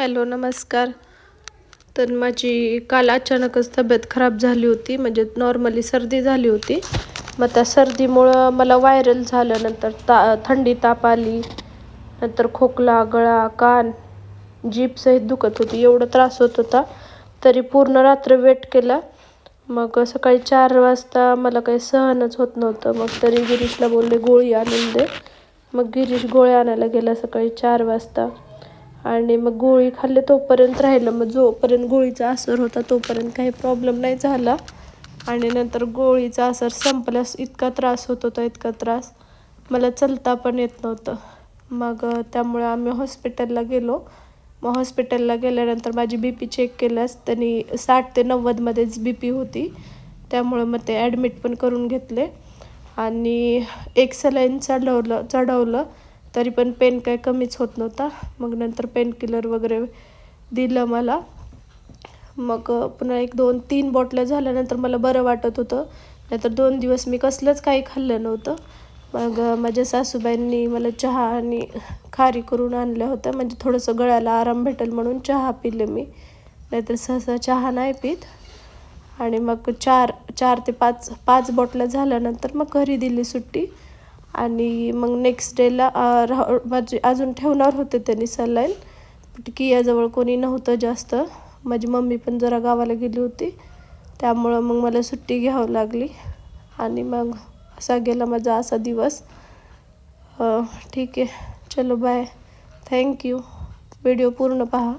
Hello नमस्कार. तर माझी काल अचानकच तब्येत खराब झाली होती, म्हणजे नॉर्मली सर्दी झाली होती. मग त्या सर्दीमुळं मला व्हायरल झालं, नंतर थंडी ताप आली, नंतर खोकला, गळा, कान, जीभसहित दुखत होती. एवढा त्रास होत होता, तरी पूर्ण रात्र वेट केला. मग सकाळी 4 वाजता मला काही सहनच होत नव्हतं. मग तरी गिरीशला बोलले गोळी आणून दे. मग गिरीश गोळ्या आणायला गेला सकाळी 4 वाजता. आणि मग गोळी खाल्ली तोपर्यंत राहिलं. मग जोपर्यंत गोळीचा असर होता तोपर्यंत काही प्रॉब्लेम नाही झाला. आणि नंतर गोळीचा असर संपल्यास इतका त्रास होत होता, इतका त्रास, मला चलता पण येत नव्हतं. मग त्यामुळे आम्ही हॉस्पिटलला गेलो. मग हॉस्पिटलला गेल्यानंतर माझी बी पी चेक केल्यास त्यांनी 60 ते 90मध्येच बी पी होती. त्यामुळं मग ते ॲडमिट पण करून घेतले आणि एक सलाईन चढवलं तरी पण पेन काही कमीच होत नव्हता. मग नंतर पेन किलर वगैरे दिलं मला. मग पुन्हा 1, 2, 3 बॉटल्या झाल्यानंतर मला बरं वाटत होतं. नाहीतर 2 दिवस मी कसलंच काही खाल्लं नव्हतं. मग माझ्या सासूबाईंनी मला चहा आणि खारी करून आणल्या होत्या, म्हणजे थोडंसं गळ्याला आराम भेटेल म्हणून चहा पिले मी, नाहीतर सहसा चहा नाही पित. आणि मग 4 ते 5 बॉटल्या झाल्यानंतर मग घरी दिली सुट्टी. आणि मग नेक्स्ट डेला माझी अजून ठेवणार होते त्यांनी सलाईन, कियाजवळ कोणी नव्हतं जास्त. माझी मम्मी पण जरा गावाला गेली होती, त्यामुळं मग मला सुट्टी घ्यावं लागली. आणि मग असा गेला माझा असा दिवस. ठीक आहे, चलो बाय. थँक्यू. व्हिडिओ पूर्ण पहा.